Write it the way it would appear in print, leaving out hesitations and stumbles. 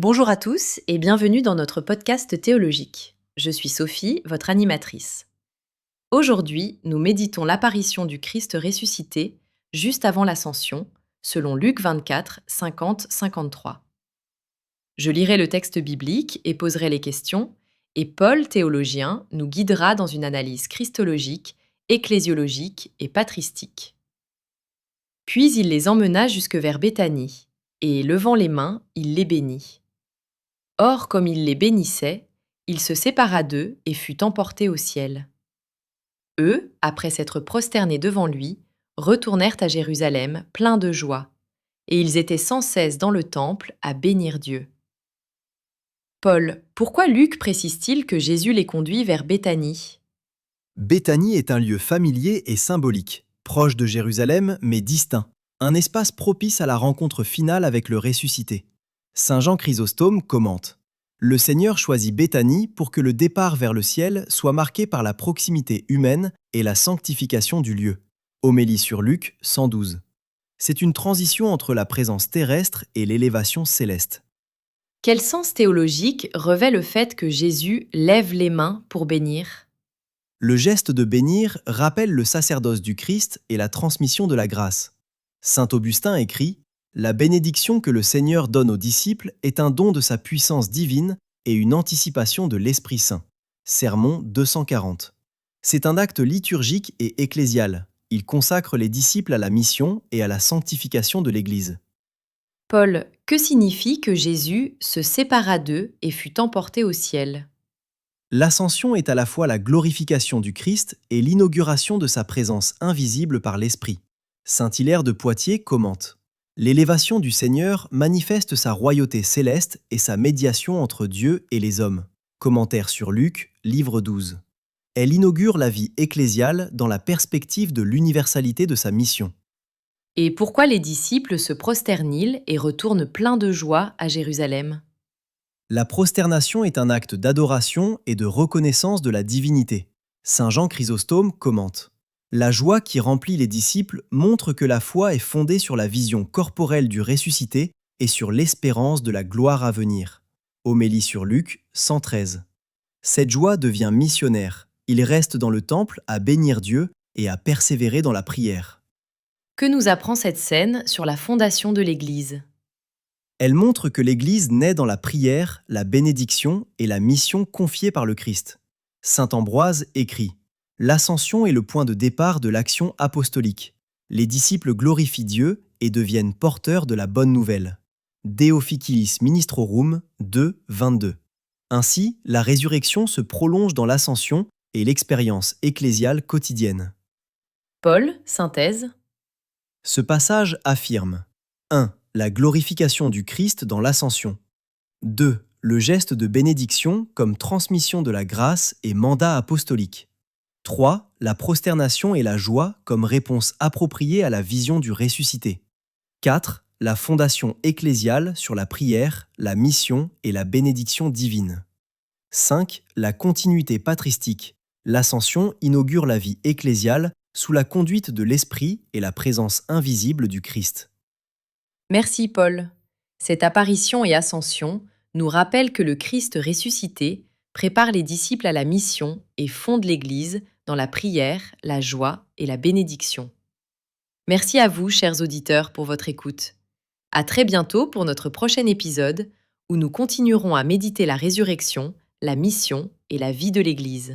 Bonjour à tous et bienvenue dans notre podcast théologique. Je suis Sophie, votre animatrice. Aujourd'hui, nous méditons l'apparition du Christ ressuscité juste avant l'ascension, selon Luc 24, 50-53. Je lirai le texte biblique et poserai les questions, et Paul, théologien, nous guidera dans une analyse christologique, ecclésiologique et patristique. Puis il les emmena jusque vers Béthanie, et levant les mains, il les bénit. Or, comme il les bénissait, il se sépara d'eux et fut emporté au ciel. Eux, après s'être prosternés devant lui, retournèrent à Jérusalem pleins de joie, et ils étaient sans cesse dans le temple à bénir Dieu. Paul, pourquoi Luc précise-t-il que Jésus les conduit vers Béthanie ? Béthanie est un lieu familier et symbolique, proche de Jérusalem mais distinct, un espace propice à la rencontre finale avec le ressuscité. Saint Jean Chrysostome commente : Le Seigneur choisit Béthanie pour que le départ vers le ciel soit marqué par la proximité humaine et la sanctification du lieu. Homélie sur Luc 112. C'est une transition entre la présence terrestre et l'élévation céleste. Quel sens théologique revêt le fait que Jésus lève les mains pour bénir ? Le geste de bénir rappelle le sacerdoce du Christ et la transmission de la grâce. Saint Augustin écrit : La bénédiction que le Seigneur donne aux disciples est un don de sa puissance divine et une anticipation de l'Esprit Saint. Sermon 240. C'est un acte liturgique et ecclésial. Il consacre les disciples à la mission et à la sanctification de l'Église. Paul, que signifie que Jésus se sépara d'eux et fut emporté au ciel ? L'ascension est à la fois la glorification du Christ et l'inauguration de sa présence invisible par l'Esprit. Saint Hilaire de Poitiers commente : L'élévation du Seigneur manifeste sa royauté céleste et sa médiation entre Dieu et les hommes. Commentaire sur Luc, livre 12. Elle inaugure la vie ecclésiale dans la perspective de l'universalité de sa mission. Et pourquoi les disciples se prosternent-ils et retournent pleins de joie à Jérusalem ? La prosternation est un acte d'adoration et de reconnaissance de la divinité. Saint Jean Chrysostome commente : La joie qui remplit les disciples montre que la foi est fondée sur la vision corporelle du ressuscité et sur l'espérance de la gloire à venir. Homélie sur Luc 113. Cette joie devient missionnaire. Ils restent dans le temple à bénir Dieu et à persévérer dans la prière. Que nous apprend cette scène sur la fondation de l'Église ? Elle montre que l'Église naît dans la prière, la bénédiction et la mission confiée par le Christ. Saint Ambroise écrit : L'ascension est le point de départ de l'action apostolique. Les disciples glorifient Dieu et deviennent porteurs de la bonne nouvelle. De Officiis Ministrorum 2, 22. Ainsi, la résurrection se prolonge dans l'ascension et l'expérience ecclésiale quotidienne. Paul, synthèse. Ce passage affirme : 1. La glorification du Christ dans l'ascension. 2. Le geste de bénédiction comme transmission de la grâce et mandat apostolique. 3. La prosternation et la joie comme réponse appropriée à la vision du ressuscité. 4. La fondation ecclésiale sur la prière, la mission et la bénédiction divine. 5. La continuité patristique. L'ascension inaugure la vie ecclésiale sous la conduite de l'Esprit et la présence invisible du Christ. Merci Paul. Cette apparition et ascension nous rappellent que le Christ ressuscité prépare les disciples à la mission et fonde l'Église dans la prière, la joie et la bénédiction. Merci à vous, chers auditeurs, pour votre écoute. À très bientôt pour notre prochain épisode où nous continuerons à méditer la résurrection, la mission et la vie de l'Église.